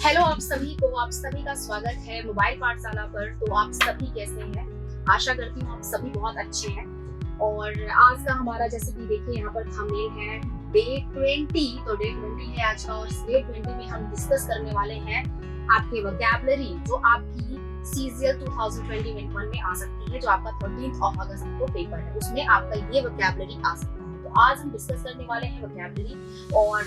Hello आप सभी का स्वागत है मोबाइल पाठशाला पर। तो आप सभी कैसे हैं? आशा करती हूँ आप सभी बहुत अच्छे हैं। और आज का हमारा, जैसे कि देखिए यहाँ पर थंबनेल है डे 20। तो डे 20 है आज का, और डे 20 में हम डिस्कस करने वाले हैं आपके वोकैबुलरी जो आपकी सीजीएल 2021 में आ सकती है, जो आपका 13 अगस्त को पेपर है, उसमें आपका ये वोकैबुलरी आ सकता है। तो आज हम डिस्कस करने वाले हैं वोकैबुलरी, और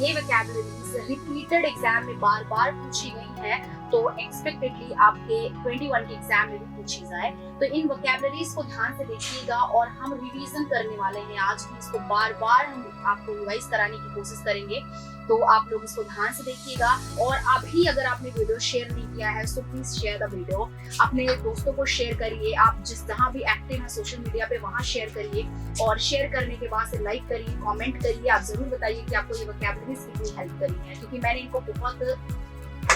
ये वोकैबुलरी रिपीटेड एग्जाम में बार बार पूछी गई है, तो एक्सपेक्टेडली आपके 21 के एग्जाम में भी पूछी जाए। तो इन वोकैबुलरीज को ध्यान से देखिएगा, और हम रिवीजन करने वाले हैं आज भी, इसको बार बार हम आपको रिवाइज कराने की कोशिश करेंगे। तो आप लोग इसको ध्यान से देखिएगा। और अभी अगर आपने वीडियो शेयर नहीं किया है तो प्लीज शेयर द वीडियो, अपने दोस्तों को शेयर करिए। आप जिस जहां भी एक्टिव है सोशल मीडिया पे वहां शेयर करिए, और शेयर करने के बाद से लाइक करिए, कमेंट करिए। आप जरूर बताइए कि आपको ये वोकैबुलरीज कितनी हेल्प करी है, क्योंकि मैंने इनको बहुत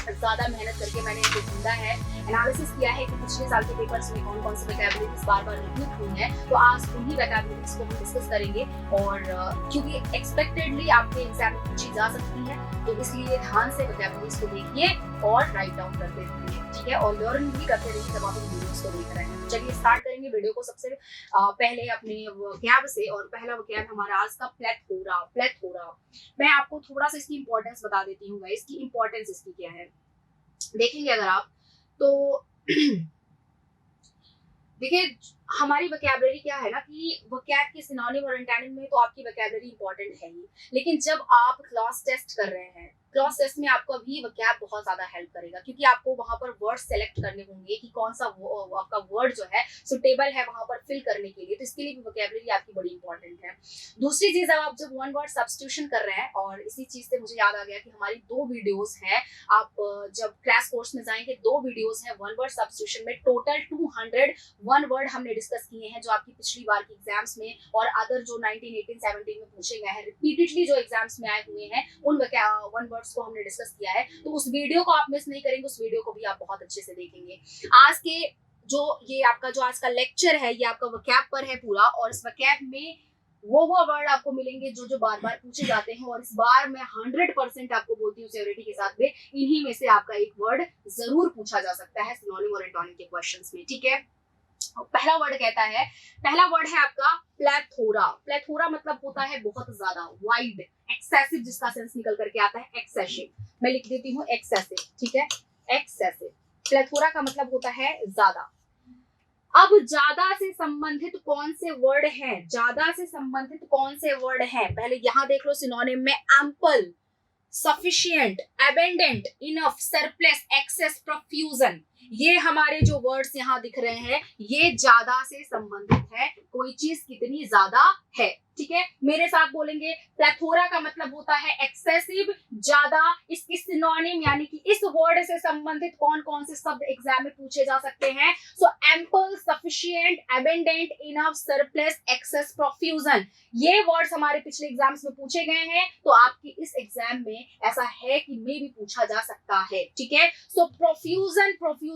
ज्यादा मेहनत करके मैंने इनको ढूंढा है, एनालिसिस किया है कि पिछले साल के पेपर्स में कौन कौन सी वोकैबुलरीज बार बार रिपीट हुई हैं। तो आज उन्हीं वोकैबुलरीज को हम डिस्कस करेंगे, और क्योंकि एक्सपेक्टेडली आपके एग्जाम में पूछी जा सकती है, तो इसलिए ध्यान से वोकैबुलरीज को देखिए और राइट डाउन करते रहिए, ठीक है। और लर्न भी करते रहिए जब आप इन वीडियोस को देख रहे हैं। तो चलिए स्टार्ट करेंगे वीडियो को सबसे पहले अपने वोकैब से। और पहला वोकैब हमारा आज का प्लेथोरा। मैं आपको थोड़ा सा इसकी इंपॉर्टेंस बता देती हूँ गाइस, इसकी इंपॉर्टेंस इसकी क्या है। देखेंगे अगर आप तो देखिए हमारी वोकैबुलरी क्या है ना, कि वोकैब के सिनोनिम और एंटोनिम में तो आपकी वोकैबुलरी इंपॉर्टेंट है ही, लेकिन जब आप क्लास टेस्ट कर रहे हैं, क्लास टेस्ट में आपको अभी वोकैब बहुत ज्यादा हेल्प करेगा, क्योंकि आपको वहां पर वर्ड सेलेक्ट करने होंगे कि कौन सा आपका वर्ड जो है सुटेबल है वहां पर फिल करने के लिए। तो इसके लिए भी वोकैबुलरी आपकी बड़ी इंपॉर्टेंट है। दूसरी चीज, आप जब वन वर्ड सब्स्टिट्यूशन कर रहे हैं, और इसी चीज से मुझे याद आ गया कि हमारी 2 वीडियोस हैं, आप जब क्लास कोर्स में जाएंगे 2 वीडियोस हैं वन वर्ड सब्स्टिट्यूशन में। टोटल 201 वर्ड हमने डिस्कस किए हैं, जो आपकी पिछली बार के एग्जाम्स में और अदर जो 19, 18, 17 में पूछे गए हैं, रिपीटेडली जो एग्जाम्स में आए हुए हैं, उन वन वर्ड्स को हमने डिस्कस किया है। तो उस वीडियो को आप मिस नहीं करेंगे, उस वीडियो को भी आप बहुत अच्छे से देखेंगे। आज के जो ये आपका जो आज का लेक्चर है, ये आपका वोकैब पर है पूरा, और इस वोकैब में वो वर्ड आपको मिलेंगे जो बार बार पूछे जाते हैं। और इस बार मैं 100% आपको बोलती हूँ सियोरिटी के साथ में, इन्हीं में से आपका एक वर्ड जरूर पूछा जा सकता है सिनोनिम और एंटोनिम के क्वेश्चंस में, ठीक है। पहला वर्ड है आपका प्लेथोरा। प्लेथोरा मतलब होता है बहुत ज्यादा, वाइड, एक्सेसिव, जिसका सेंस निकल करके आता है एक्सेसिव। मैं लिख देती हूँ एक्सेसिव, ठीक है, एक्सेसिव। प्लेथोरा का मतलब होता है ज्यादा। अब ज्यादा से संबंधित कौन से वर्ड हैं? ज्यादा से संबंधित कौन से वर्ड हैं? पहले यहां देख लो सिनोनिम में, ample, sufficient, abundant, enough, surplus, excess, profusion. ये हमारे जो वर्ड्स यहाँ दिख रहे हैं, ये ज्यादा से संबंधित है, कोई चीज कितनी ज्यादा है, ठीक है। मेरे साथ बोलेंगे, प्लेथोरा का मतलब होता है एक्सेसिव, ज्यादा। इसकी सिनोनिम यानी कि इस वर्ड से संबंधित कौन कौन से शब्द एग्जाम में पूछे जा सकते हैं? So ample, sufficient, abundant, enough, surplus, excess, profusion, ये वर्ड्स हमारे पिछले एग्जाम्स में पूछे गए हैं। तो आपकी इस एग्जाम में ऐसा है कि मे भी पूछा जा सकता है, ठीक है। सो प्रोफ्यूजन,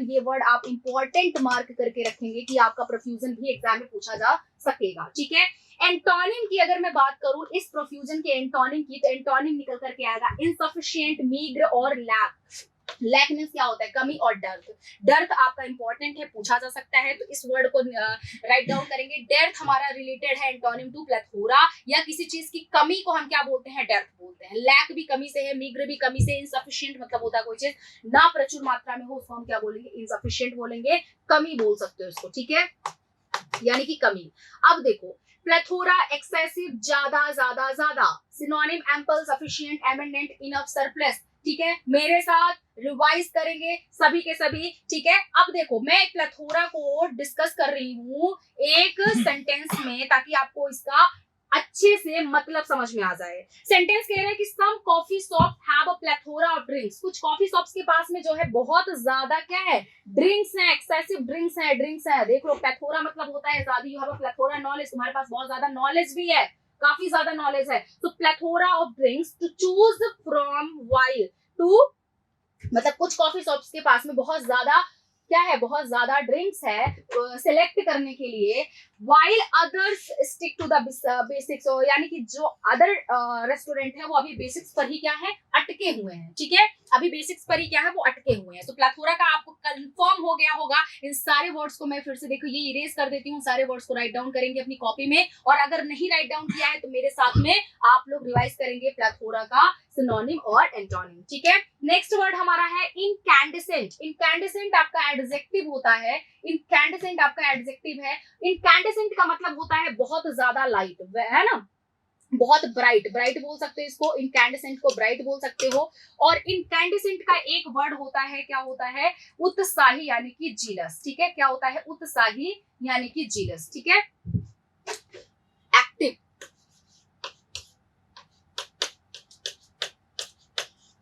ये वर्ड आप इंपॉर्टेंट मार्क करके रखेंगे कि आपका प्रोफ्यूजन भी एग्जाम में पूछा जा सकेगा, ठीक है। एंटोनिम की अगर मैं बात करूं, इस प्रोफ्यूजन के एंटोनिम की, तो एंटोनिम निकल करके आएगा इनसफिशिएंट, मीगर और लैक। लैक मींस क्या होता है? कमी और डर्थ। डर्थ आपका इंपॉर्टेंट है, पूछा जा सकता है, तो इस वर्ड को राइट डाउन करेंगे। डर्थ हमारा रिलेटेड है एंटोनिम टू प्लेथोरा, या किसी चीज की कमी को हम क्या बोलते हैं? डर्थ बोलते हैं। लैक भी कमी से है, मीगर भी कमी से, इनसफिशिएंट मतलब होता है कोई चीज ना प्रचुर मात्रा में हो, उसको हम क्या बोलेंगे? इनसफिशिएंट बोलेंगे, कमी बोल सकते हो इसको, ठीक है, यानी कि कमी। अब देखो, प्लेथोरा, एक्सेसिव, ज्यादा, synonym ample, sufficient, abundant, enough, surplus, ठीक है। मेरे साथ रिवाइज करेंगे सभी के सभी, ठीक है। अब देखो, मैं प्लेथोरा को डिस्कस कर रही हूँ एक सेंटेंस में, ताकि आपको इसका अच्छे से मतलब समझ में आ जाए। सेंटेंस कह रहे हैं कि some coffee shop have a plethora of drinks. कुछ कॉफी शॉप्स के पास में जो है बहुत ज्यादा क्या है? ड्रिंक्स हैं, एक्सेसिव ड्रिंक्स हैं। देख लो, प्लेथोरा मतलब होता है ज्यादा। You have a plethora knowledge, तुम्हारे पास बहुत ज्यादा नॉलेज भी है, काफी ज्यादा नॉलेज है। तो plethora of drinks to choose from, while to मतलब कुछ कॉफी शॉप्स के पास में बहुत ज्यादा क्या है? बहुत ज्यादा ड्रिंक्स है सिलेक्ट करने के लिए। while others stick to the basics, यानी कि जो अदर रेस्टोरेंट है वो अभी बेसिक्स पर ही क्या है, अटके हुए हैं, ठीक है, अभी बेसिक्स पर ही क्या है, वो अटके हुए हैं। तो प्लेथोरा का आपको कंफर्म हो गया होगा। इन सारे वर्ड्स को मैं फिर से देखो ये इरेज कर देती हूँ, सारे वर्ड्स को राइट डाउन करेंगे अपनी कॉपी में, और अगर नहीं राइट डाउन किया है तो मेरे साथ में आप लोग रिवाइज करेंगे प्लेथोरा का सिनोनिम और एंटोनिम, ठीक है। नेक्स्ट वर्ड हमारा है इनकैंडेसेंट। इनकैंडेसेंट आपका एडजेक्टिव होता है, इनकैंडेसेंट आपका एडजेक्टिव है। इनकैंडेसेंट का मतलब होता है बहुत ज्यादा लाइट, है ना, बहुत ब्राइट, ब्राइट बोल सकते हो इसको, इनकैंडेसेंट को ब्राइट बोल सकते हो। और इनकैंडेसेंट का एक वर्ड होता है, क्या होता है, उत्साही यानी कि जीलस, ठीक है, क्या होता है, उत्साही यानी कि जीलस, ठीक है। एक्टिव,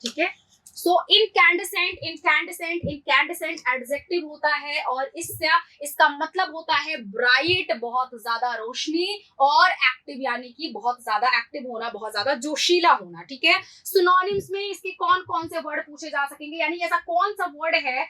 ठीक है। सो इनकैंडेसेंट, इनकैंडेसेंट, इनकैंडेसेंट एडजेक्टिव होता है और इसका मतलब होता है ब्राइट, बहुत ज्यादा रोशनी, और एक्टिव यानी कि बहुत ज्यादा एक्टिव होना, बहुत ज्यादा जोशीला होना, ठीक है। सिनोनिम्स में इसके कौन कौन से वर्ड पूछे जा सकेंगे, यानी ऐसा कौन सा वर्ड है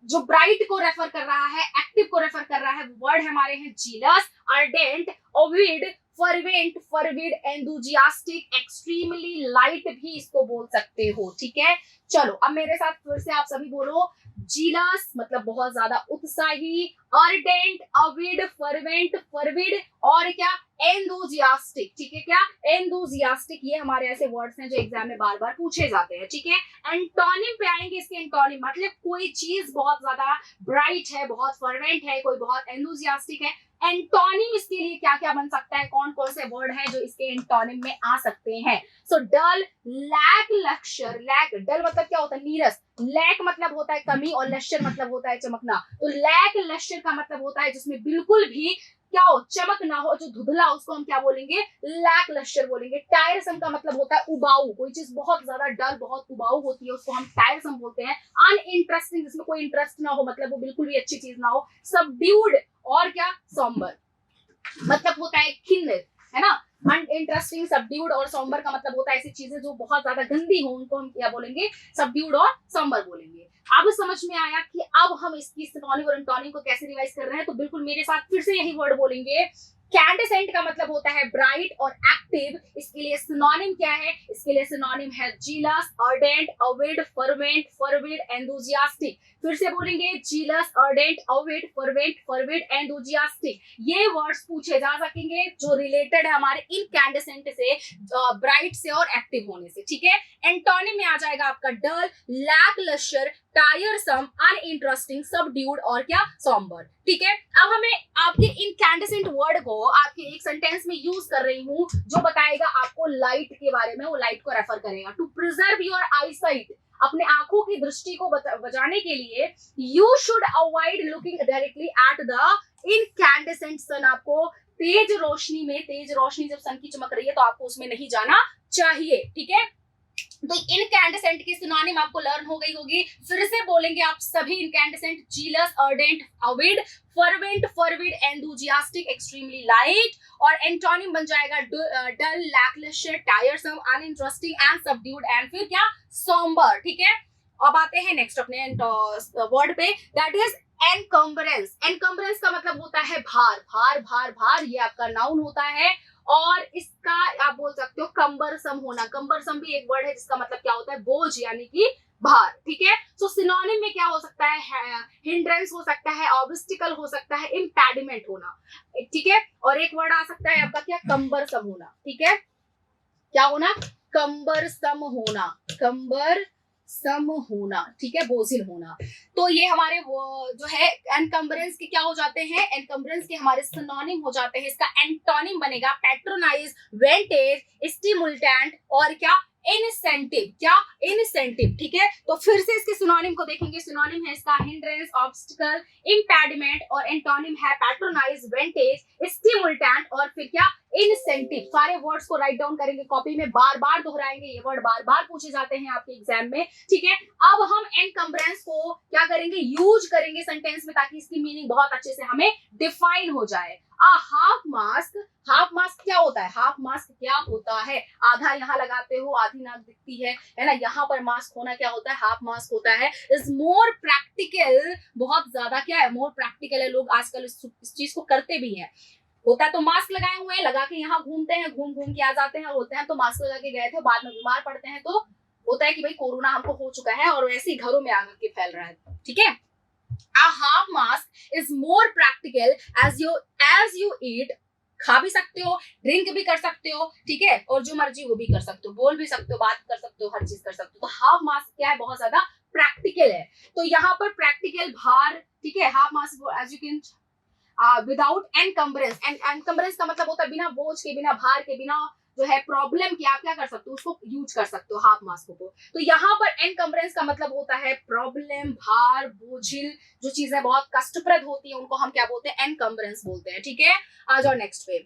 जो ब्राइट को रेफर कर रहा है, एक्टिव को रेफर कर रहा है। वर्ड हमारे हैं zealous, ardent, avid, fervent, fervid, enthusiastic, extremely light भी इसको बोल सकते हो, ठीक है। चलो अब मेरे साथ फिर से आप सभी बोलो, जीलस मतलब बहुत ज्यादा उत्साही, अर्डेंट, अविड, फर्वेंट, फर्विड, और क्या, एंथुजियास्टिक, ठीक है, क्या, एंथुजियास्टिक। ये हमारे ऐसे वर्ड्स हैं जो एग्जाम में बार बार पूछे जाते हैं, ठीक है। एंटोनिम पे आएंगे, इसके एंटोनिम मतलब कोई चीज बहुत ज्यादा ब्राइट है, बहुत फर्वेंट है, कोई बहुत एंथुजियास्टिक है, एंटोनिम इसके लिए क्या क्या बन सकता है, कौन कौन से वर्ड है जो इसके एंटोनिम में आ सकते हैं। सो डल, लैक लक्ष्यर, लैक, डल मतलब क्या होता है, नीरस, लैक मतलब होता है कमी, और लश्यर मतलब होता है चमकना। तो लैक लश्यर का मतलब होता है जिसमें बिल्कुल भी क्या हो, चमक ना हो, जो धुंधला, उसको हम क्या बोलेंगे, लैक लश्यर बोलेंगे। टायरसम का मतलब होता है उबाऊ, कोई चीज बहुत ज्यादा डल, बहुत उबाऊ होती है, उसको हम टायरसम बोलते हैं। अनइंटरेस्टिंग, जिसमें कोई इंटरेस्ट ना हो, मतलब वो बिल्कुल भी अच्छी चीज ना हो। सबड्यूड, और क्या, सॉम्बर मतलब होता है खिन्न, है ना। अनइंटरेस्टिंग, सबड्यूड और सॉम्बर का मतलब होता है ऐसी चीजें जो बहुत ज्यादा गंदी हो, उनको हम क्या बोलेंगे, सबड्यूड और सॉम्बर बोलेंगे। अब समझ में आया कि अब हम इसकी सिनोनिम और एंटोनिम को कैसे रिवाइज कर रहे हैं, तो बिल्कुल मेरे साथ फिर से यही वर्ड बोलेंगे। कैंडेसेंट का मतलब होता है ब्राइट और एक्टिव, इसके लिए सिनोनिम क्या है, इसके लिए सिनोनिम है jealous, ardent, avid, fervent, fervid, enthusiastic. फिर से बोलेंगे, jealous, ardent, avid, fervent, fervid, enthusiastic. ये वर्ड्स पूछे जा सकेंगे जो रिलेटेड है हमारे इनकैंडेसेंट से, ब्राइट से और एक्टिव होने से, ठीक है। एंटोनिम में आ जाएगा आपका डल, लैकलस्टर, टायरसम, अनइंटरेस्टिंग, सबड्यूड, और क्या, सॉम्बर, ठीक है। अब हमें आपके इनकैंडेसेंट वर्ड को आपके एक सेंटेंस में यूज कर रही हूँ जो बताएगा आपको लाइट के बारे में, वो लाइट को रेफर करेगा। टू प्रिजर्व योर आईसाइट, अपने आंखों की दृष्टि को बचाने के लिए, you should avoid looking directly at the incandescent sun. आपको तेज रोशनी में, तेज रोशनी जब सन की चमक रही है तो आपको उसमें नहीं जाना चाहिए, ठीक है। तो इनकैंडेसेंट की सिनोनिम आपको लर्न हो गई होगी। फिर से बोलेंगे आप सभी incandescent, zealous, ardent, avid, fervent, fervid, enthusiastic, extremely light. और एंटोनिम बन जाएगा dull, lacklustre, tiresome, uninteresting, and subdued, and फिर क्या, सॉम्बर, ठीक है। अब आते हैं नेक्स्ट अपने वर्ड पे, दैट इज एनकम्बरेंस। एनकम्बरेंस का मतलब होता है भार, भार, भार, भार, ये आपका नाउन होता है। और इसका आप बोल सकते हो कंबरसम होना। कंबरसम भी एक वर्ड है जिसका मतलब क्या होता है, बोझ यानी कि भार, ठीक है। सो सिनोनिम में क्या हो सकता है, हिंड्रेंस हो सकता है, ऑब्स्टिकल हो सकता है, इम्पेडिमेंट होना, ठीक है। और एक वर्ड आ सकता है आपका क्या, कंबरसम होना, ठीक है। क्या होना, कंबरसम होना, कंबर सम होना, ठीक है, बोझिल होना। तो ये हमारे वो जो है एनकम्बरेंस के क्या हो जाते हैं, एनकम्बरेंस के हमारे सिनोनिम हो जाते हैं। इसका एंटोनिम बनेगा पैट्रोनाइज, वेंटेज, स्टिमुलेंट, और क्या, इनसेंटिव, क्या, इनसेंटिव, ठीक है। तो फिर से इसके सिनोनिम को देखेंगे। सिनोनिम है इसका हिंड्रेंस, ऑब्स्टिकल, इम्पेडिमेंट, और एंटोनिम है पैट्रोनाइज, वेंटेज, स्टिमुलेंट, और फिर क्या, इनसेंटिव। सारे वर्ड्स को राइट डाउन करेंगे कॉपी में, बार बार दोहराएंगे, ये वर्ड बार बार पूछे जाते हैं आपके एग्जाम में, ठीक है। अब हम एनकम्बरेंस को क्या करेंगे, यूज करेंगे सेंटेंस में, ताकि इसकी मीनिंग बहुत अच्छे से हमें डिफाइन हो जाए। हाफ मास्क क्या होता है? हाफ मास्क क्या होता है? आधा यहाँ लगाते हो, आधी नाक दिखती है ना। यहाँ पर मास्क होना क्या होता है? हाफ मास्क होता है। इज मोर प्रैक्टिकल, बहुत ज्यादा क्या है, मोर प्रैक्टिकल है। लोग आजकल इस चीज को करते भी हैं। होता है तो मास्क लगाए हुए हैं, लगा के यहाँ घूमते हैं, घूम घूम के आ जाते हैं। होते हैं तो मास्क लगा के गए थे, बाद में बीमार पड़ते हैं तो होता है कि भाई कोरोना हमको हो चुका है और वैसे ही घरों में आकर के फैल रहा है। ठीक है। A half mask is more practical as you eat. खा भी सकते हो, ड्रिंक भी कर सकते हो, ठीक है, और जो मर्जी वो भी कर सकते हो, बोल भी सकते हो, बात कर सकते हो, हर चीज कर सकते हो। तो हाफ मास्क क्या है? बहुत ज्यादा प्रैक्टिकल है। तो यहाँ पर प्रैक्टिकल भार, ठीक है, half mask as you can without encumbrance. Encumbrance का मतलब होता है बिना बोझ के, बिना भार के, बिना जो है प्रॉब्लम की आप क्या कर सकते हो, उसको यूज कर सकते हो हाफ मास्क को। तो यहाँ पर एनकम्बरेंस का मतलब होता है प्रॉब्लम, भार, बोझिल, जो चीजें बहुत कष्टप्रद होती है उनको हम क्या बोलते हैं? एनकम्बरेंस बोलते हैं। ठीक है, आ जाओ नेक्स्ट पे।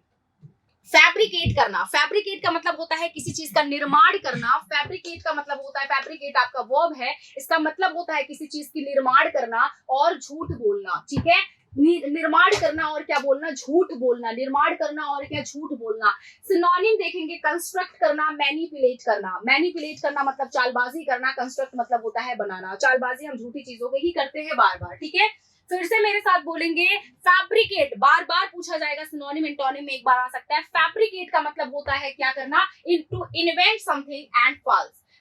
फैब्रिकेट करना। फैब्रिकेट का मतलब होता है किसी चीज का निर्माण करना। फैब्रिकेट का मतलब होता है, फैब्रिकेट आपका वर्ब है, इसका मतलब होता है किसी चीज की निर्माण करना और झूठ बोलना। ठीक है, निर्माण करना और क्या बोलना? झूठ बोलना। निर्माण करना और क्या? झूठ बोलना। सिनोनिम देखेंगे, कंस्ट्रक्ट करना, मैनिपुलेट करना। मैनिपुलेट करना मतलब चालबाजी करना, कंस्ट्रक्ट मतलब होता है बनाना। चालबाजी हम झूठी चीजों को ही करते हैं बार बार। ठीक है, फिर से मेरे साथ बोलेंगे, फैब्रिकेट बार बार पूछा जाएगा, सिनोनिम एंटोनिम में एक बार आ सकता है। फैब्रिकेट का मतलब होता है क्या करना? To invent something and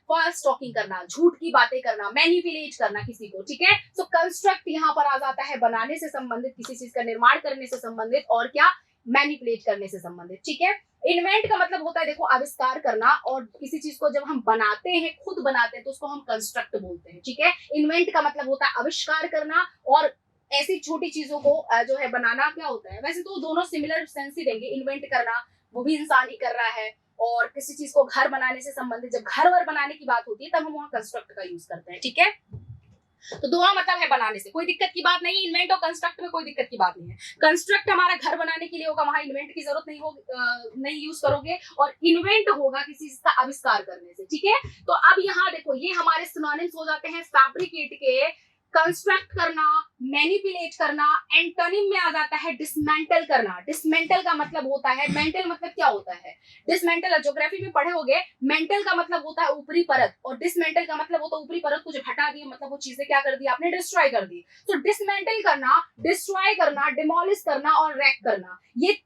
false talking करना, झूठ की बातें करना, मैनिपुलेट करना किसी को। ठीक है, सो कंस्ट्रक्ट यहाँ पर आ जाता है बनाने से संबंधित, किसी चीज का निर्माण करने से संबंधित, और क्या? मैनिपुलेट करने से संबंधित। ठीक है, इन्वेंट का मतलब होता है देखो आविष्कार करना, और किसी चीज को जब हम बनाते हैं, खुद बनाते हैं, तो उसको हम कंस्ट्रक्ट बोलते हैं। ठीक है, इन्वेंट का मतलब होता है आविष्कार करना, और ऐसी छोटी चीजों को जो है बनाना क्या होता है? वैसे तो दोनों सिमिलर सेंस ही देंगे। इन्वेंट करना वो भी इंसान ही कर रहा है, और किसी चीज को घर बनाने से संबंधित, जब घर वर बनाने की बात होती है तब हम वहां कंस्ट्रक्ट का यूज करते हैं। ठीक है, तो दोनों मतलब है बनाने से, कोई दिक्कत की बात नहीं। इन्वेंट और कंस्ट्रक्ट में कोई दिक्कत की बात नहीं है। कंस्ट्रक्ट हमारा घर बनाने के लिए होगा, वहां इन्वेंट की जरूरत नहीं होगी, नहीं यूज करोगे, और इन्वेंट होगा किसी चीज का आविष्कार करने से। ठीक है, तो अब यहाँ देखो, ये हमारे सिनोनिम्स हो जाते हैं फैब्रिकेट के। कंस्ट्रक्ट करना, मैनिपुलेट करना। एंटोनिम में आ जाता है डिसमेंटल करना। डिसमेंटल का मतलब होता है, मेंटल मतलब क्या होता है? डिसमेंटल ज्योग्राफी में पढ़े होगे, मेंटल का मतलब होता है ऊपरी परत, और डिसमेंटल का मतलब होता है ऊपरी परत को जब हटा दिया, मतलब वो चीजें क्या कर दी आपने? डिस्ट्रॉय कर दी। तो डिसमेंटल करना, डिस्ट्रॉय करना, डिमोलिश करना और रैक करना, ये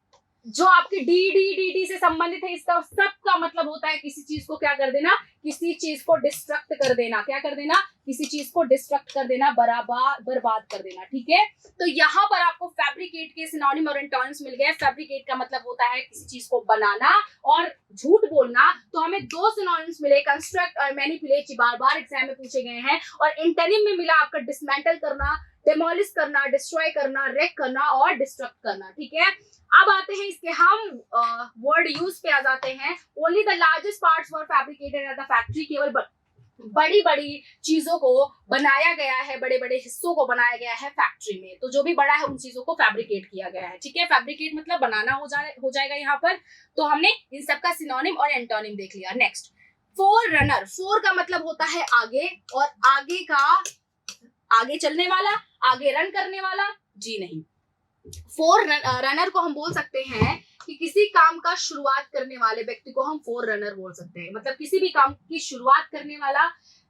जो आपकी डी से संबंधित है, इसका सबका मतलब होता है किसी चीज को क्या कर देना? किसी चीज को डिस्ट्रक्ट कर देना। क्या कर देना? किसी चीज को डिस्ट्रक्ट कर देना, बर्बाद कर देना। ठीक है, तो यहाँ पर आपको फैब्रिकेट के सिनोनिम और एंटोनिम्स मिल गए। फैब्रिकेट का मतलब होता है किसी चीज को बनाना और झूठ बोलना। तो हमें दो सिनोनिम्स मिले, कंस्ट्रक्ट और मैनिपुलेट, बार बार एग्जाम में पूछे गए हैं। और एंटोनिम में मिला आपका डिसमेंटल करना, डेमोलिश करना, डिस्ट्रॉय करना, रेक करना और डिस्ट्रक्ट करना। ठीक है, अब आते हैं इसके हम वर्ड यूज पे आ जाते हैं। Only the largest parts were fabricated at the factory. केवल बड़ी बड़ी चीजों को बनाया गया है, बड़े बड़े हिस्सों को बनाया गया है फैक्ट्री में। तो जो भी बड़ा है उन चीजों को फैब्रिकेट किया गया है। ठीक है, फैब्रिकेट मतलब बनाना हो जाएगा यहाँ पर। तो हमने इन सबका सिनोनिम और एंटोनिम देख लिया। Next, four runner. फोर का मतलब होता है आगे, और आगे का आगे चलने वाला, आगे रन करने वाला, जी नहीं। फोर रनर को हम बोल सकते हैं कि किसी काम का शुरुआत करने वाले व्यक्ति को हम फोर रनर बोल सकते हैं। मतलब किसी भी काम की शुरुआत करने वाला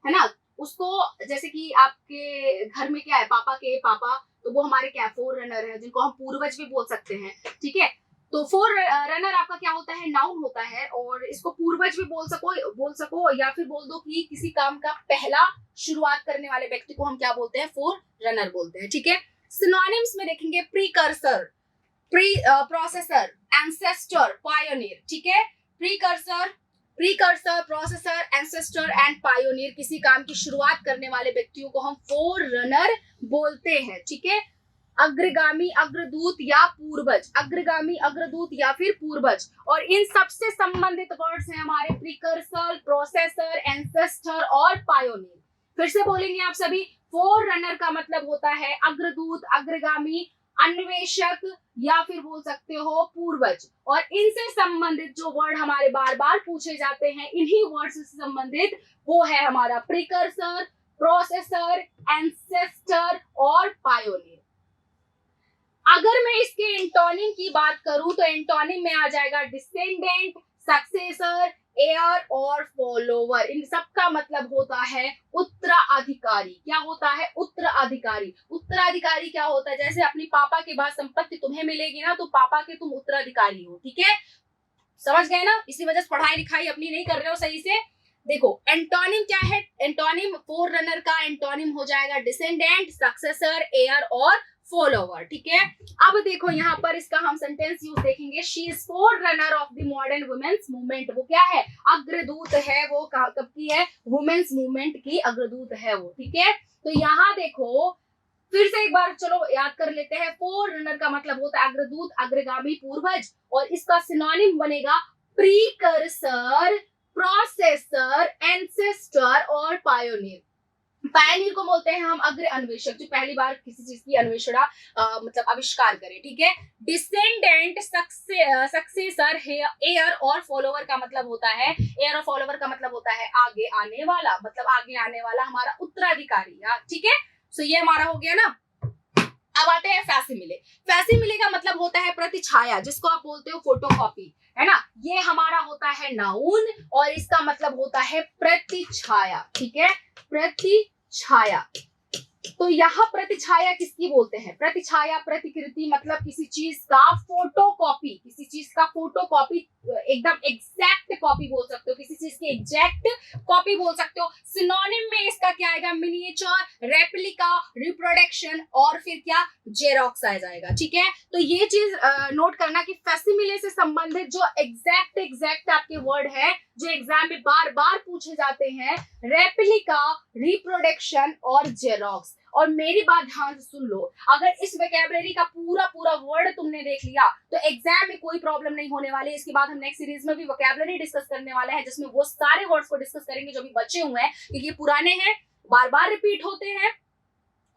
है ना, उसको, जैसे कि आपके घर में क्या है, पापा के पापा, तो वो हमारे क्या, फोर रनर है, जिनको हम पूर्वज भी बोल सकते हैं। ठीक है, तो फोर रनर आपका क्या होता है? नाउन होता है, और इसको पूर्वज भी बोल सको या फिर बोल दो कि किसी काम का पहला शुरुआत करने वाले व्यक्ति को हम क्या बोलते हैं? फोर रनर बोलते हैं। ठीक है, सिनोनिम्स में देखेंगे प्रीकर्सर, प्रोसेसर, एंसेस्टर, पायोनियर। ठीक है, precursor, processor, ancestor and pioneer, किसी काम की शुरुआत करने वाले व्यक्तियों को हम फोर रनर बोलते हैं। ठीक है, अग्रगामी, अग्रदूत या पूर्वज, अग्रगामी, अग्रदूत या फिर पूर्वज, और इन सबसे संबंधित वर्ड्स हैं हमारे प्रीकर्सर, प्रोसेसर, एंसेस्टर और पायोनियर। फिर से बोलेंगे आप सभी, फोर रनर का मतलब होता है अग्रदूत, अग्रगामी, अन्वेषक या फिर बोल सकते हो पूर्वज। और इनसे संबंधित जो वर्ड हमारे बार बार पूछे जाते हैं, इन्हीं वर्ड से संबंधित, वो है हमारा प्रीकर्सर, प्रोसेसर, एंसेस्टर और पायोनियर। अगर मैं इसके एंटोनिम की बात करूं तो एंटोनिम में आ जाएगा डिसेंडेंट, सक्सेसर, एयर और फॉलोवर। इन सब का मतलब होता है उत्तराधिकारी। क्या होता है? उत्तराधिकारी। उत्तराधिकारी क्या होता है? जैसे अपनी पापा के बाद संपत्ति तुम्हें मिलेगी ना, तो पापा के तुम उत्तराधिकारी हो। ठीक है, समझ गए ना? इसी वजह से पढ़ाई लिखाई अपनी नहीं कर रहे हो सही से। देखो एंटोनिम क्या है? एंटोनिम फोर रनर का एंटोनिम हो जाएगा डिसेंडेंट, सक्सेसर, एयर और फॉलोवर। ठीक है, अब देखो यहाँ पर इसका हम सेंटेंस यूज देखेंगे। She is forerunner of the modern women's movement. वो क्या है? अग्रदूत है वो। कब की है? वुमेन्स मूवमेंट की अग्रदूत है वो। ठीक है, तो यहाँ देखो फिर से एक बार चलो याद कर लेते हैं। फोर रनर का मतलब होता है अग्रदूत, अग्रगामी, पूर्वज, और इसका सिनोनिम बनेगा प्रीकर्सर, प्रोसेसर, एंसेस्टर और पायोनियर। पायनियर को बोलते हैं हम अग्र अन्वेषक, जो पहली बार किसी चीज की अन्वेषणा मतलब आविष्कार करे। ठीक है, डिसेंडेंट, सक्सेसर, एयर और फॉलोवर का मतलब होता है, एयर और फॉलोवर का मतलब होता है आगे आने वाला, मतलब आगे आने वाला हमारा उत्तराधिकारी। ठीक है, सो ये हमारा हो गया ना। अब आते हैं फैसिमिले। फैसिमिले का मतलब होता है प्रतिछाया, जिसको आप बोलते हो फोटोकॉपी, है ना। ये हमारा होता है नाउन और इसका मतलब होता है प्रतिछाया। ठीक है, प्रतिछाया। तो यहाँ प्रतिछाया किसकी बोलते हैं? प्रतिछाया, प्रतिकृति, मतलब किसी चीज का फोटोकॉपी, किसी चीज का फोटोकॉपी, एकदम एग्जैक्ट कॉपी बोल सकते हो, किसी चीज की एग्जैक्ट कॉपी बोल सकते हो। सिनोनिम में इसका क्या आएगा? मिनिएचर, रेप्लिका, रिप्रोडक्शन और फिर क्या? जेरोक्स आ जाएगा। ठीक है, तो ये चीज नोट करना कि फैसिमिले से संबंधित जो एग्जैक्ट आपके वर्ड है, जो एग्जाम में बार बार पूछे जाते हैं, रेप्लिका, रिप्रोडक्शन और जेरोक्स। और मेरी बात ध्यान से सुन लो, अगर इस वोकैबुलरी का पूरा वर्ड तुमने देख लिया तो एग्जाम में कोई प्रॉब्लम नहीं होने वाली। इसके बाद हम नेक्स्ट सीरीज में भी वोकैबुलरी डिस्कस करने वाले हैं, जिसमें वो सारे वर्ड्स को डिस्कस करेंगे जो भी बचे हुए हैं, क्योंकि ये पुराने हैं, बार बार रिपीट होते हैं।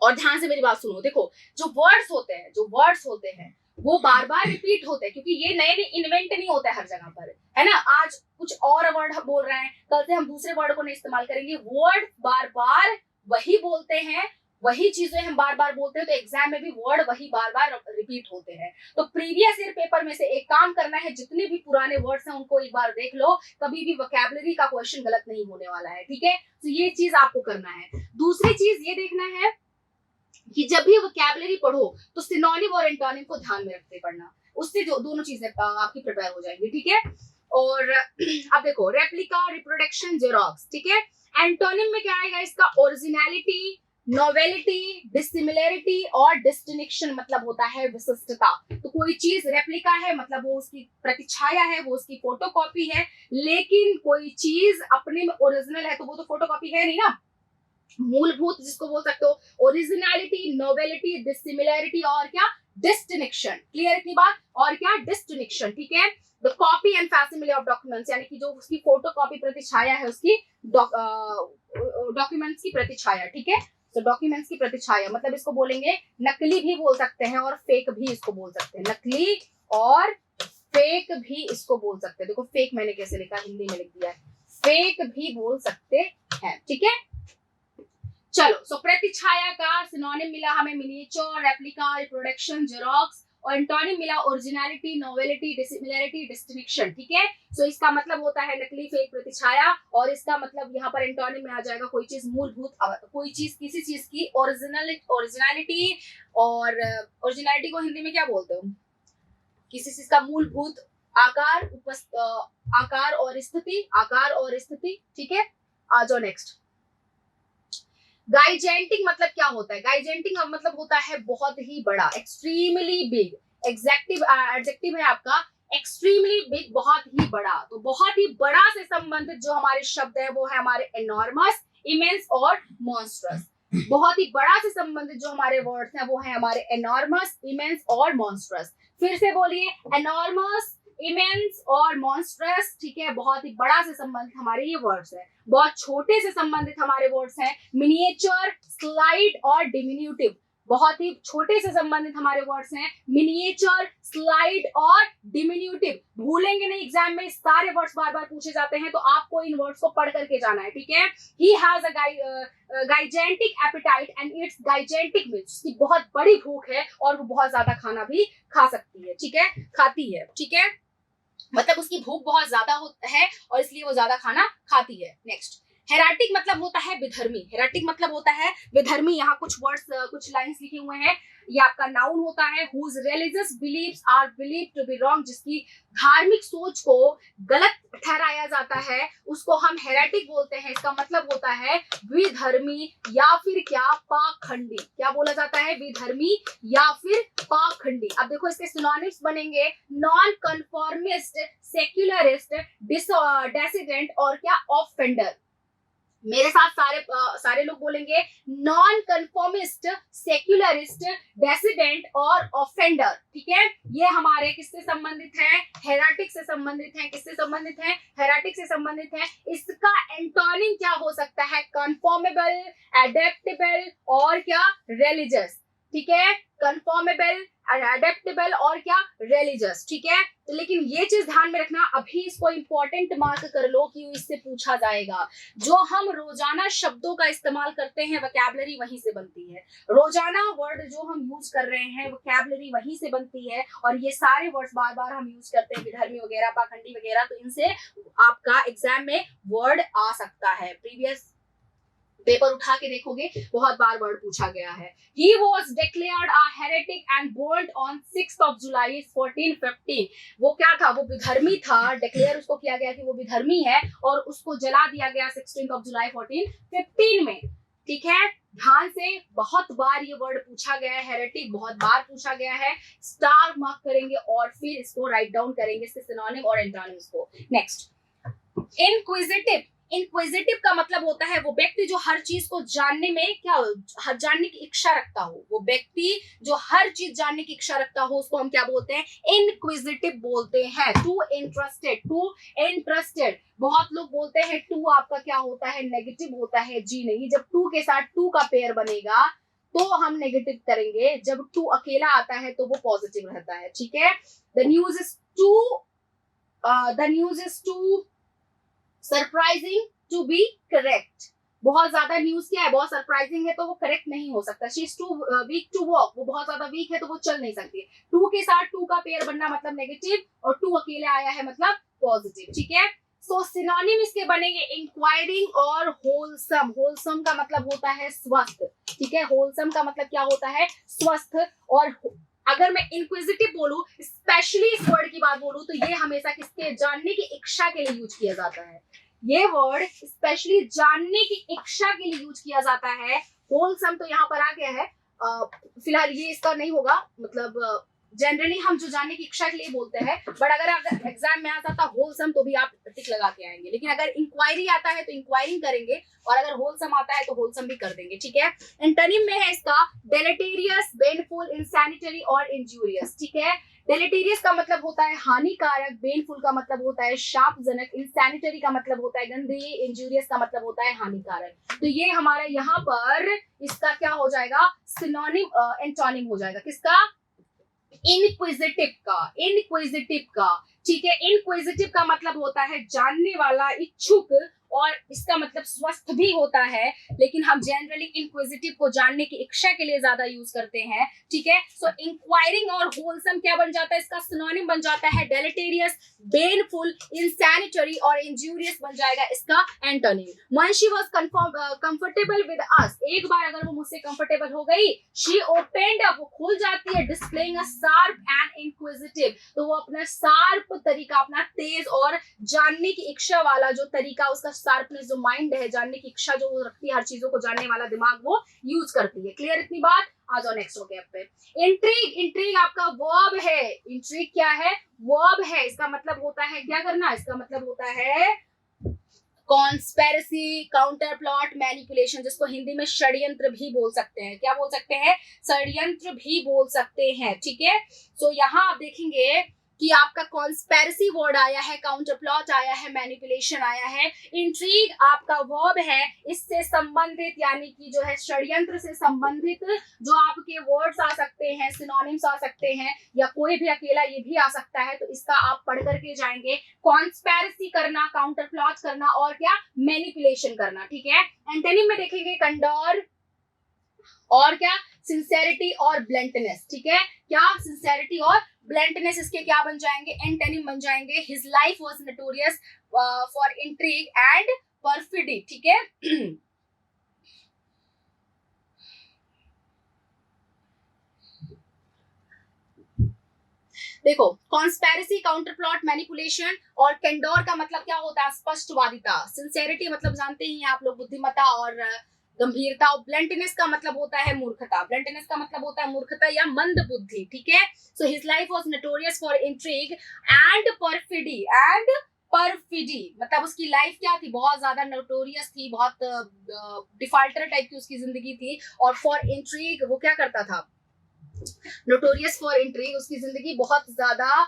और ध्यान से मेरी बात सुनो, देखो जो वर्ड्स होते हैं वो बार बार रिपीट होते हैं, क्योंकि ये नए इन्वेंट नहीं होता है हर जगह पर, है ना। आज कुछ और वर्ड बोल रहे हैं, कल से हम दूसरे वर्ड को नहीं इस्तेमाल करेंगे। वर्ड बार बार वही बोलते हैं, वही चीजें हम बार बार बोलते हैं, तो एग्जाम में भी वर्ड वही बार बार रिपीट होते हैं। तो प्रीवियस ईयर पेपर में से एक काम करना है, जितने भी पुराने वर्ड्स हैं उनको एक बार देख लो, कभी भी वोकैबुलरी का क्वेश्चन गलत नहीं होने वाला है। ठीक है, तो ये चीज आपको करना है। दूसरी चीज ये देखना है कि जब भी वोकैबुलरी पढ़ो तो सिनोनिम और एंटोनिम को ध्यान में रखते पढ़ना, उससे जो दोनों चीजें आपकी प्रिपेयर हो जाएंगी। ठीक है, और अब देखो रेप्लिका, रिप्रोडक्शन, जेरोक्स। ठीक है, एंटोनिम में क्या आएगा इसका? ओरिजिनलिटी, नोवेलिटी, डिसिमिलरिटी और डिस्टिंक्शन, मतलब होता है विशिष्टता। तो कोई चीज रेप्लिका है मतलब वो उसकी प्रतिछाया है, वो उसकी फोटोकॉपी है, लेकिन कोई चीज अपने में ओरिजिनल है तो वो तो फोटोकॉपी है नहीं ना, मूलभूत जिसको बोल सकते हो। ओरिजिनलिटी, नोवेलिटी, डिसिमिलरिटी और क्या? डिस्टिंक्शन। क्लियर इतनी बात? और क्या? डिस्टिंक्शन। ठीक है, the copy and facsimile of documents, यानी कि जो उसकी फोटोकॉपी प्रतिछाया है, उसकी डॉक्यूमेंट्स की प्रतिछाया। ठीक है, तो डॉक्यूमेंट्स की प्रतिछाया मतलब इसको बोलेंगे नकली भी बोल सकते हैं और फेक भी इसको बोल सकते हैं। नकली और फेक भी इसको बोल सकते हैं। देखो फेक मैंने कैसे लिखा, हिंदी में लिख दिया है, फेक भी बोल सकते हैं। ठीक है, चलो सो प्रतिछाया का सिनोनिम मिला हमें मिनिएचर, रेप्लिका, रिप्रोडक्शन, जेरोक्स, और एंटोनिम मिला ओरिजिनलिटी, नोवेलिटी, डिसिमिलरिटी, डिस्टिंक्शन। ठीक है, सो इसका मतलब होता है नकली, फेक, प्रतिछाया, और इसका मतलब यहाँ पर एंटोनिम में आ जाएगा कोई चीज मूलभूत, कोई चीज किसी चीज की ओरिजिनलिटी, और ओरिजिनलिटी को हिंदी में क्या बोलते हो? किसी चीज का मूलभूत आकार, आकार और स्थिति। ठीक है, आ जाओ नेक्स्ट। गाइजेंटिक मतलब क्या होता है? गाइजेंटिक मतलब होता है बहुत ही बड़ा, एक्सट्रीमली बिग। एडजेक्टिव है आपका एक्सट्रीमली बिग, बहुत ही बड़ा। तो बहुत ही बड़ा से संबंधित जो हमारे शब्द है वो है हमारे एनॉर्मस, इमेंस और मॉन्स्ट्रस। बहुत ही बड़ा से संबंधित जो हमारे वर्ड्स हैं वो है हमारे एनॉर्मस, इमेंस और मॉन्स्ट्रस। फिर से बोलिए, एनॉर्मस, इमेंस और मॉन्स्ट्रस। ठीक है, बहुत ही बड़ा से संबंधित हमारे ये वर्ड्स है। बहुत छोटे से संबंधित हमारे वर्ड्स हैं मिनिएचर, स्लाइड और डिमिन्यूटिव। बहुत ही छोटे से संबंधित हमारे वर्ड्स हैं मिनिएचर, स्लाइड और डिमिन्यूटिव, भूलेंगे नहीं, एग्जाम में सारे वर्ड्स बार बार पूछे जाते हैं, तो आपको इन वर्ड्स को पढ़ करके जाना है, ठीक है। He has a gigantic appetite and it's gigantic means उसकी बहुत बड़ी भूख है और वो बहुत ज्यादा खाना भी खा सकती है, ठीक है, खाती है, ठीक है, मतलब उसकी भूख बहुत ज्यादा है और इसलिए वो ज्यादा खाना खाती है। नेक्स्ट, हेराटिक मतलब होता है विधर्मी, हेराटिक मतलब होता है विधर्मी। यहाँ कुछ वर्ड्स कुछ लाइंस लिखे हुए हैं, ये आपका नाउन होता है। whose religious beliefs are believed to be wrong, जिसकी धार्मिक सोच को गलत ठहराया जाता है उसको हम हेरेटिक बोलते हैं। इसका मतलब होता है विधर्मी या फिर क्या, पाखंडी। क्या बोला जाता है, विधर्मी या फिर पाखंडी। अब देखो इसके सिनोनिम्स बनेंगे नॉन कन्फॉर्मिस्ट, सेक्युलरिस्ट, डिसिडेंट और क्या, ऑफेंडर। मेरे साथ सारे लोग बोलेंगे नॉन कन्फॉर्मिस्ट, सेक्युलरिस्ट, डेसिडेंट और ऑफेंडर, ठीक है। ये हमारे किससे संबंधित है, हेराटिक से संबंधित है। किससे संबंधित है, हेराटिक से संबंधित है। इसका एंटोनिम क्या हो सकता है, कन्फॉर्मेबल, एडेप्टेबल और क्या, रिलीजियस, ठीक है, कन्फॉर्मेबल, एडेप्टेबल और क्या, रिलीजियस, ठीक है। तो लेकिन ये चीज ध्यान में रखना, अभी इसको इंपॉर्टेंट मार्क कर लो कि इससे पूछा जाएगा। जो हम रोजाना शब्दों का इस्तेमाल करते हैं वोकैबुलरी वहीं से बनती है। रोजाना वर्ड जो हम यूज कर रहे हैं वोकैबुलरी वहीं से बनती है, और ये सारे वर्ड्स बार बार हम यूज करते हैं, विधर्मी वगैरह, पाखंडी वगैरह, तो इनसे आपका एग्जाम में वर्ड आ सकता है। प्रीवियस पेपर उठा के देखोगे बहुत बार वर्ड पूछा गया है। He was declared a heretic and burned on 6th of July 1415। वो क्या था, वो विधर्मी था, डिक्लेयर उसको किया गया कि वो विधर्मी है और उसको जला दिया गया 16th of July 1415 में, ठीक है। ध्यान से, बहुत बार ये वर्ड पूछा गया है, हेरेटिक बहुत बार पूछा गया है। स्टार मार्क करेंगे और फिर इसको राइट डाउन करेंगे, इसके सिनोनिम और एंटोनिम्स को। Next, inquisitive. इंक्विजिटिव का मतलब होता है वो व्यक्ति जो हर चीज को जानने में क्या, जानने की इच्छा रखता हो। वो व्यक्ति जो हर चीज जानने की इच्छा रखता हो उसको हम क्या बोलते हैं, इंक्विजिटिव बोलते हैं। Too interested, too interested. बहुत लोग बोलते हैं टू आपका क्या होता है, नेगेटिव होता है। जी नहीं, जब टू के साथ टू का पेयर बनेगा तो हम नेगेटिव करेंगे, जब टू अकेला आता है तो वो पॉजिटिव रहता है, ठीक है। The news is too surprising to be correct. बहुत ज्यादा न्यूज क्या है, बहुत सरप्राइजिंग है तो वो करेक्ट नहीं हो सकता। She is too weak to walk, वो बहुत ज्यादा वीक है तो वो चल नहीं सकती। टू के साथ टू का पेयर बनना मतलब नेगेटिव, और टू अकेले आया है मतलब पॉजिटिव, ठीक है। सो सिनोनिम इसके बनेंगे इंक्वायरिंग और होलसम। होलसम का मतलब होता है स्वस्थ, ठीक है। होलसम का मतलब क्या होता है, स्वस्थ। और अगर मैं इंक्विजिटिव बोलूं, स्पेशली इस वर्ड की बात बोलूं, तो ये हमेशा किसके, जानने की इच्छा के लिए यूज किया जाता है। ये वर्ड स्पेशली जानने की इच्छा के लिए यूज किया जाता है। होलसम तो यहाँ पर आ गया है, फिलहाल ये इसका नहीं होगा, मतलब जनरली हम जो जानने की इच्छा के लिए बोलते हैं, बट अगर एग्जाम में आ जाता होलसम तो भी आप टिक लगा के आएंगे। लेकिन अगर इंक्वायरी आता है तो इंक्वायरिंग करेंगे, और अगर होलसम आता है तो होलसम भी कर देंगे, ठीक है। एंटोनिम में है इसका डेलेटेरियस, बेनफुल, इनसैनिटरी और इंजूरियस, ठीक है। डेलेटेरियस का मतलब होता है हानिकारक, बेनफुल का मतलब होता है शापजनक, इनसैनिटरी का मतलब होता है गंदगी, इंजूरियस का मतलब होता है हानिकारक। तो ये हमारा यहाँ पर इसका क्या हो जाएगा, सिनोनिम एंटोनिम हो जाएगा, किसका, इनक्विजिटिव का, ठीक है। इनक्विजिटिव का मतलब होता है जानने वाला, इच्छुक, और इसका मतलब स्वस्थ भी होता है, लेकिन हम जनरली इंक्विजिटिव को जानने की इच्छा के लिए ज्यादा यूज करते हैं, ठीक है। सो इंक्वायरिंग और होलसम क्या बन जाता है, इसका सिनोनिम बन जाता है डेलेटेरियस, बेनफुल, इनसैनिटरी और इंजूरियस बन जाएगा इसका antonym. When she was comfortable with us, एक बार अगर वो मुझसे कंफर्टेबल हो गई, शी ओपनड अप, वो खुल जाती है, displaying a sharp and inquisitive, तो वो अपना शार्प तरीका, अपना तेज और जानने की इच्छा वाला जो तरीका, उसका शार्पनेस, जो माइंड है, जानने की इच्छा जो रखती है, हर चीजों को जानने वाला दिमाग वो यूज करती है। क्लियर इतनी बात? आ जाओ नेक्स्ट वोकैब पे। इंट्रिग, इंट्रिग आपका वर्ब है। इंट्रिग क्या है, वर्ब है। इसका मतलब होता है क्या करना, इसका मतलब होता है कॉन्स्पेरेसी, काउंटर प्लॉट, मैनिपुलेशन, जिसको हिंदी में षड्यंत्र भी बोल सकते हैं। क्या बोल सकते हैं, षड्यंत्र भी बोल सकते हैं, ठीक है। सो यहाँ आप देखेंगे कि आपका कॉन्स्पेरेसी वर्ड आया है, काउंटर प्लॉट आया है, मैनिपुलेशन आया है, इंट्रीग आपका वर्ब है, इससे संबंधित यानी कि जो है षड्यंत्र से संबंधित जो आपके वर्ड्स आ सकते हैं, सिनोनिम्स आ सकते हैं, या कोई भी अकेला ये भी आ सकता है, तो इसका आप पढ़ करके जाएंगे। कॉन्स्पेरेसी करना, काउंटर प्लॉट करना और क्या, मैनिपुलेशन करना, ठीक है। एंटोनिम में देखेंगे कंडोर और क्या, सिंसेरिटी और ब्लंटनेस, ठीक है। क्या, सिंसेरिटी और ब्लंटनेस इसके क्या बन जाएंगे, एंटोनिम बन जाएंगे। His life was notorious for intrigue and perfidy, ठीक है। देखो, कॉन्स्पेरेसी, काउंटर प्लॉट, मैनिपुलेशन और कैंडोर का मतलब क्या होता है, स्पष्टवादिता। सिंसेरिटी मतलब जानते ही हैं आप लोग, बुद्धिमत्ता और गंभीरता। और ब्लंटनेस का मतलब होता है मूर्खता, ब्लंटनेस का मतलब होता है मूर्खता या मंद बुद्धि, ठीक है। So his life was notorious for intrigue and perfidy, and perfidy मतलब उसकी लाइफ क्या थी, बहुत ज्यादा नोटोरियस थी, बहुत डिफाल्टर टाइप की उसकी जिंदगी थी। और फॉर इंट्रिग वो क्या करता था, नोटोरियस फॉर इंट्रिग, उसकी जिंदगी बहुत ज्यादा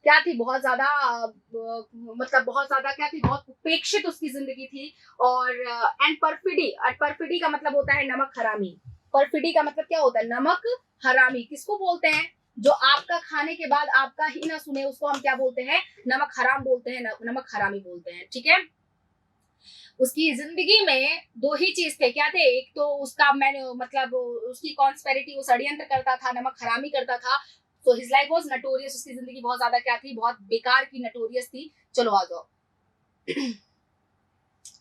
क्या थी, बहुत ज्यादा मतलब बहुत ज्यादा क्या थी, बहुत उपेक्षित उसकी जिंदगी थी। और एंड परफिडी, और परफिडी का मतलब होता है नमक हरामी। परफिडी का मतलब क्या होता है, नमक हरामी। किसको बोलते हैं, जो आपका खाने के बाद आपका ही ना सुने, उसको हम क्या बोलते हैं, नमक हराम बोलते हैं, नमक हरामी बोलते हैं, ठीक है। उसकी जिंदगी में दो ही चीज थे, क्या थे, एक तो उसका मैंने मतलब उसकी कॉन्स्पेरिटी, वो षड्यंत्र करता था, नमक हरामी करता था। तो हिज लाइफ वाज नोटोरियस, उसकी जिंदगी बहुत ज्यादा क्या थी, बहुत बेकार की, नोटोरियस थी। चलो आ जाओ।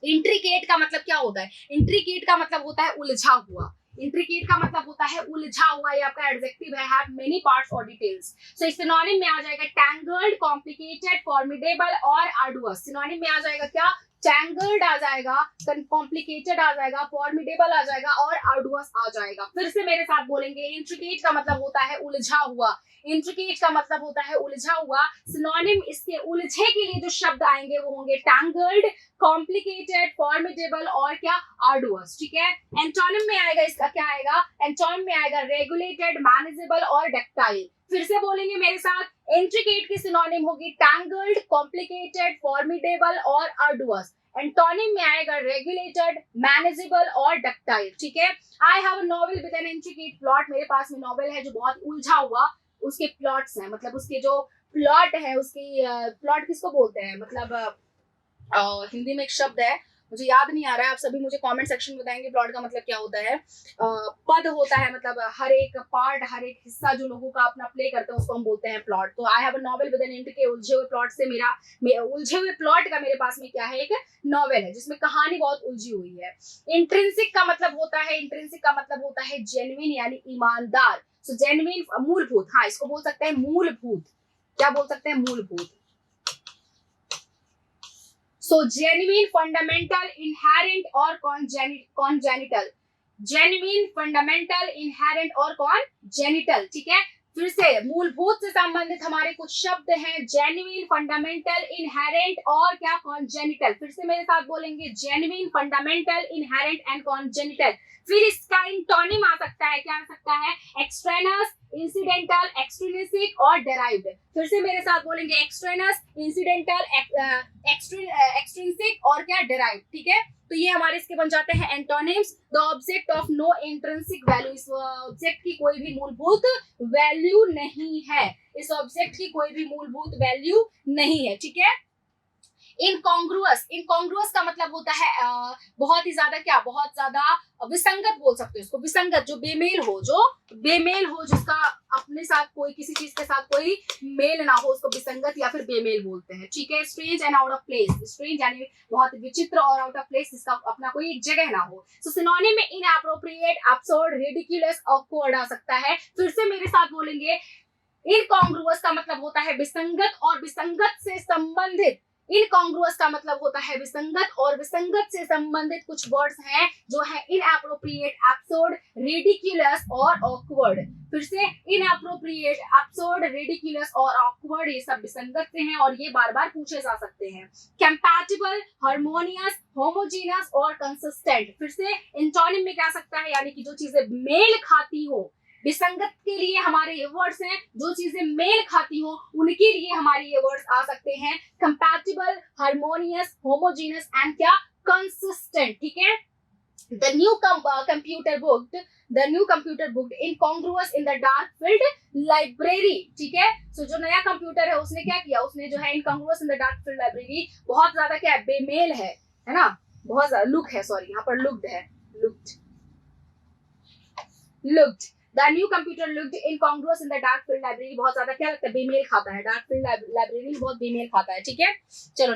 इंट्रिकेट का मतलब क्या होता है, इंट्रिकेट का मतलब होता है उलझा हुआ। इंट्रिकेट का मतलब होता है उलझा हुआ, ये आपका एडजेक्टिव है, हैव मेनी पार्ट्स और डिटेल्स। सो सिनोनिम में आ जाएगा टैंगल्ड, कॉम्प्लिकेटेड, फॉर्मिडेबल और आर्डुअस। सिनोनिम में आ जाएगा क्या, टैंगल्ड आ जाएगा, कॉम्प्लिकेटेड आ जाएगा, फॉर्मिडेबल आ जाएगा और आर्डुअस आ जाएगा। फिर से मेरे साथ बोलेंगे, इंट्रिकेट का मतलब होता है उलझा हुआ, इंट्रिकेट का मतलब होता है उलझा हुआ। सिनोनिम इसके उलझे के लिए जो शब्द आएंगे वो होंगे टैंगल्ड, कॉम्प्लिकेटेड, फॉर्मिडेबल और क्या, आर्डुअस, ठीक है। एंटोनिम में आएगा, इसका क्या आएगा, एंटोनिम में आएगा रेगुलेटेड, मैनेजेबल और डक्टाइल। फिर से बोलेंगे मेरे साथ, इंट्रिकेट की सिनोनिम होगी टैंगल्ड, कॉम्प्लिकेटेड, फॉर्मिडेबल और आर्डुअस। एंटोनिम में आएगा रेगुलेटेड, मैनेजेबल और डक्टाइल, ठीक है। I have a novel with an intricate plot, मेरे पास में नॉवेल है जो बहुत उलझा हुआ उसके प्लॉट्स हैं, मतलब उसके जो प्लॉट है, उसकी प्लॉट किसको बोलते हैं, मतलब हिंदी में एक शब्द है, मुझे याद नहीं आ रहा है, आप सभी मुझे कमेंट सेक्शन में बताएंगे प्लॉट का मतलब क्या होता है। पद होता है, मतलब हर एक पार्ट, हर एक हिस्सा जो लोगों का अपना प्ले करते हैं उसको हम बोलते हैं प्लॉट। तो I have a novel with an intricate, उलझे हुए प्लॉट से मेरा उलझे हुए प्लॉट का मेरे पास में क्या है, एक नॉवेल है जिसमें कहानी बहुत उलझी हुई है। इंट्रिंसिक का मतलब होता है, इंट्रिंसिक का मतलब होता है जेन्युइन यानी ईमानदार। सो जेन्युइन, मूलभूत, हाँ इसको बोल सकते हैं मूलभूत, क्या बोल सकते हैं, मूलभूत। So genuine, fundamental, inherent और congenital, genuine, fundamental, inherent और congenital, ठीक है। फिर से मूलभूत से संबंधित हमारे कुछ शब्द हैं, जेन्युइन, फंडामेंटल, इनहेरेंट और क्या, कॉन्जेनिटल। फिर से मेरे साथ बोलेंगे, genuine, fundamental, inherent and congenital. फिर इसका इंटोनिम आ सकता है, क्या आ सकता है, एक्सट्रेनस, इंसिडेंटल, एक्सट्रिंसिक और डेराइव्ड। फिर से मेरे साथ बोलेंगे, एक्सट्रेनस, इंसिडेंटल, एक्सट्रिंसिक और क्या, डेराइव्ड, ठीक है। तो ये हमारे इसके बन जाते हैं antonyms. The object of no intrinsic value, इस ऑब्जेक्ट की कोई भी मूलभूत वैल्यू नहीं है, इस ऑब्जेक्ट की कोई भी मूलभूत वैल्यू नहीं है, ठीक है। इनकॉन्ग्रुअस, इनकॉन्ग्रुअस का मतलब होता है बहुत ही ज्यादा क्या, बहुत ज्यादा विसंगत बोल सकते हो इसको, विसंगत, जो बेमेल हो, जो बेमेल हो, जिसका अपने साथ कोई, किसी चीज के साथ कोई मेल ना हो, उसको विसंगत या फिर बेमेल बोलते हैं, ठीक है। Strange and out of place, strange यानी बहुत विचित्र और आउट ऑफ प्लेस, जिसका अपना कोई एक जगह ना हो। सो सिनोनिम में इनएप्रोप्रिएट, एब्सर्ड, रिडिकुलस, ऑकवर्ड आ सकता है। फिर से मेरे साथ बोलेंगे, इनकॉन्ग्रुअस का मतलब होता है विसंगत और विसंगत से संबंधित, इनकॉन्ग्रुअस का मतलब होता है विसंगत और विसंगत से संबंधित कुछ वर्ड्स हैं जो है इनएप्रोप्रिएट, एब्सर्ड, रिडिकुलस और ऑकवर्ड। फिर से इनएप्रोप्रिएट, एब्सर्ड, रिडिकुलस और ऑकवर्ड, ये सब विसंगत से हैं और ये बार बार पूछे जा सकते हैं। कंपैटिबल, हार्मोनियस, होमोजीनियस और कंसिस्टेंट। फिर से एंटोनिम में क्या सकता है, यानी कि जो चीजें मेल खाती हो, विसंगत के लिए हमारे ये वर्ड्स हैं, जो चीजें मेल खाती हो उनके लिए हमारे ये वर्ड्स आ सकते हैं कंपैटिबल, हार्मोनियस, होमोजीनियस एंड क्या कंसिस्टेंट, ठीक है। The new computer booked incongruous in the dark filled library, ठीक है। सो जो नया कंप्यूटर है उसने क्या किया, उसने जो है incongruous in the dark filled library, बहुत ज्यादा क्या है, बेमेल है ना, बहुत ज्यादा लुक है, सॉरी यहाँ पर लुक्ड है, looked the new computer looked incongruous in the dark filled library, बहुत ज्यादा क्या लगता है, बेमेल खाता है, डार्क फील्ड लाइब्रेरी बहुत बेमेल खाता है, ठीक है। चलो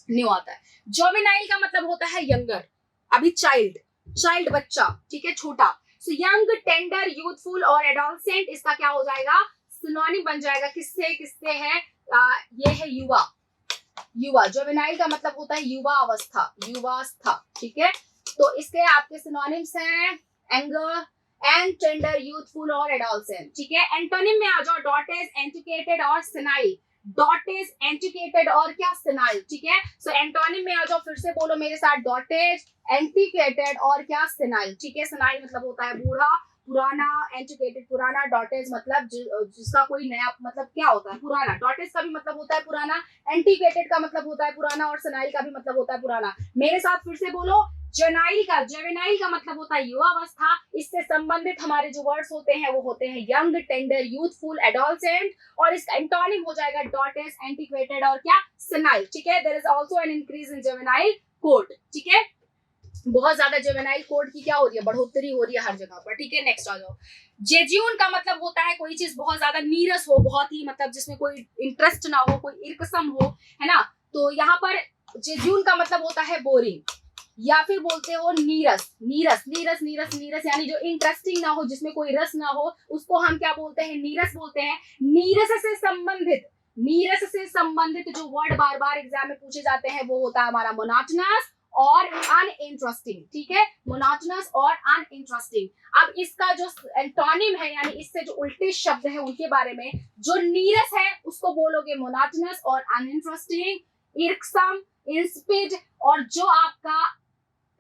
न्यू आता है। जुवेनाइल का मतलब होता है यंगर, अभी चाइल्ड बच्चा, ठीक है, छोटा। सो यंग, टेंडर, यूथफुल और एडोलसेंट, इसका क्या हो जाएगा, सिनोनिम बन जाएगा, किससे है, ये है युवा। जुवेनाइल का मतलब होता है युवा अवस्था, ठीक है। तो इसके आपके सिनोनिम्स हैं एंगर एंड टेंडर, यूथफुल और एडोलसेंट, ठीक है। एंटोनिम में आ जाओ, डॉटेज, एजुकेटेड और सेनाइल, डॉटेज, एजुकेटेड और क्या, सेनाइल, ठीक है। सो एंटोनिम में आ जाओ, फिर से बोलो मेरे साथ, डॉटेज, एंटिकेटेड और क्या, सेनाइल, ठीक है। सेनाइल मतलब होता है बूढ़ा, पुराना, एजुकेटेड पुराना, डॉटेज मतलब जिसका कोई नया, मतलब क्या होता है, पुराना। डॉटेज का भी मतलब होता है पुराना, एंटिकेटेड का मतलब होता है पुराना और सेनाइल का भी मतलब होता है पुराना। मेरे साथ फिर से बोलो, जुवेनाइल का मतलब होता है युवावस्था। इससे संबंधित हमारे जो वर्ड्स होते हैं वो होते हैं यंग, टेंडर, यूथफुल, एडोलसेंट, और इसका एंटोनिम हो जाएगा डॉटेज, एंटिक्वेटेड और क्या, सेनाइल, ठीक है। There is also an increase in juvenile code, ठीक है। बहुत ज्यादा जुवेनाइल कोड की क्या हो रही है, बढ़ोतरी हो रही है हर जगह पर, ठीक है। नेक्स्ट आ जाओ। जेज्यून का मतलब होता है कोई चीज बहुत ज्यादा नीरस हो, बहुत ही मतलब जिसमें कोई इंटरेस्ट ना हो, कोई इरकसम हो, है ना। तो यहाँ पर जेज्यून का मतलब होता है बोरिंग, या फिर बोलते हो नीरस, यानी जो इंटरेस्टिंग ना हो, जिसमें कोई रस ना हो, उसको हम क्या बोलते हैं, नीरस बोलते हैं। नीरस से संबंधित जो वर्ड बार बार एग्जाम में पूछे जाते हैं वो होता है हमारा मोनोटोनस और अनइंटरेस्टिंग, ठीक है। मोनोटोनस और अनइंटरेस्टिंग। अब इसका जो एंटोनिम है, यानी इससे जो उल्टे शब्द है उनके बारे में, जो नीरस है उसको बोलोगे मोनोटोनस और अनइंटरेस्टिंग, इरक्सम, इंस्पिड, और जो आपका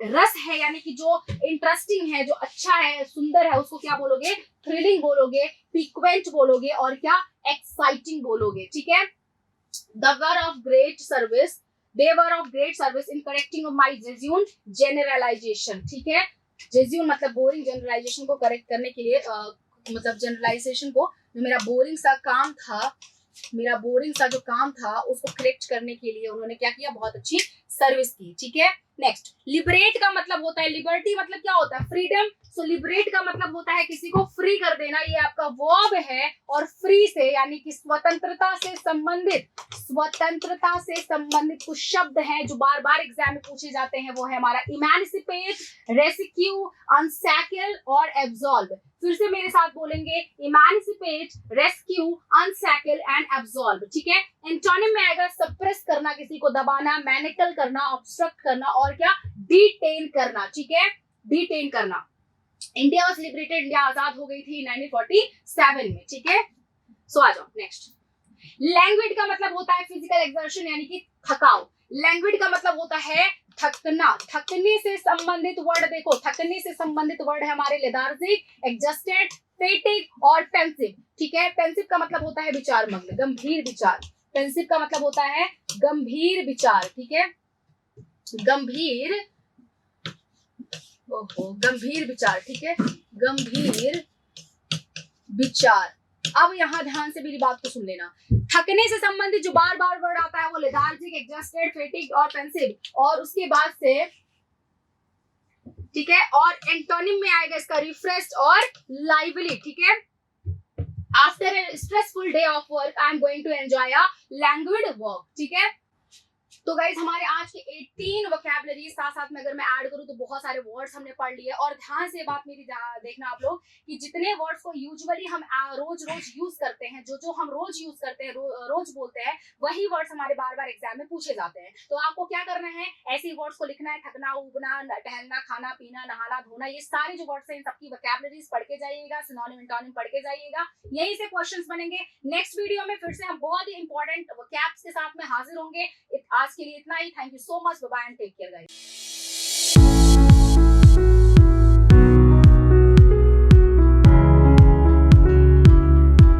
रस है यानी कि जो इंटरेस्टिंग है, जो अच्छा है, सुंदर है, उसको क्या बोलोगे, थ्रिलिंग बोलोगे, पिक्वेंट बोलोगे और क्या, एक्साइटिंग बोलोगे, ठीक है। They were of great service in correcting my Jesuan generalization, ठीक है। Jesuan मतलब बोरिंग, जनरलाइजेशन को करेक्ट करने के लिए मतलब जनरलाइजेशन को, जो मेरा बोरिंग सा जो काम था उसको करेक्ट करने के लिए उन्होंने क्या किया, बहुत अच्छी सर्विस की, ठीक है। नेक्स्ट, लिबरेट का मतलब होता है, लिबर्टी मतलब क्या होता है, फ्रीडम। सो लिबरेट का मतलब होता है किसी को फ्री कर देना, ये आपका वर्ब है। और फ्री से यानी कि स्वतंत्रता से संबंधित कुछ शब्द हैं जो बार बार एग्जाम में पूछे जाते हैं, वो है हमारा इमेंसिपेट, रेस्क्यू, अनसैकल और एब्सॉल्व। फिर से मेरे साथ बोलेंगे, इमेंसिपेट, रेस्क्यू, अनसैकल एंड एब्सॉल्व, ठीक है। एंटोनिम में आएगा सप्रेस करना, किसी को दबाना, मैनिकल करना, ऑब्स्ट्रक्ट करना और क्या, डिटेन करना, ठीक है, डिटेन करना। इंडिया वाज लिबरेटेड, इंडिया आजाद हो गई थी 1947 में, ठीक है। सो आ जाओ नेक्स्ट। लैंग्वेज का मतलब होता है फिजिकल एक्सर्शन यानी कि थकाव। लैंग्वेज का मतलब होता है थकना, थकने से संबंधित वर्ड देखो, थकने से संबंधित वर्ड है हमारे लेथार्जिक, एग्जॉस्टेड, फेटिग और पेंसिव, ठीक है। पेंसिव का मतलब होता है विचार मग्न, गंभीर विचार। पेंसिव का मतलब होता है गंभीर विचार, ठीक है, गंभीर विचार, ठीक है, गंभीर विचार। अब यहाँ ध्यान से मेरी बात को सुन लेना। थकने से संबंधित जो बार बार वर्ड आता है वो लेथार्जिक, एग्जॉस्टेड, फेटिग और पेंसिव, और उसके बाद से, ठीक है, और एंटोनिम में आएगा इसका रिफ्रेश्ड और लाइवली, ठीक है। After a stressful day of work I am going to enjoy a language work, ठीक है। तो गाइज हमारे आज के 18 वोकैबुलरी, साथ में अगर मैं ऐड करूं तो बहुत सारे वर्ड्स हमने पढ़ लिए। और ध्यान से बात मेरी देखना आप लोग कि जितने वर्ड्स को यूजुअली हम रोज यूज करते हैं, जो हम रोज यूज करते हैं, रोज बोलते हैं, वही वर्ड्स हमारे बार बार एग्जाम में पूछे जाते हैं। तो आपको क्या करना है, ऐसे वर्ड्स को लिखना है, थकना, उगना, टहलना, खाना पीना, नहाना धोना, ये सारे जो वर्ड्स हैं इन सबकी वोकैबुलरीज पढ़ के जाइएगा, सिनोनिम एंटोनिम पढ़ के जाइएगा, यहीं से क्वेश्चंस बनेंगे। नेक्स्ट वीडियो में फिर से हम बहुत ही इंपॉर्टेंट वोकैब्स के साथ में हाजिर होंगे। आज के लिए इतना ही। Thank you so much, bye bye and take care guys.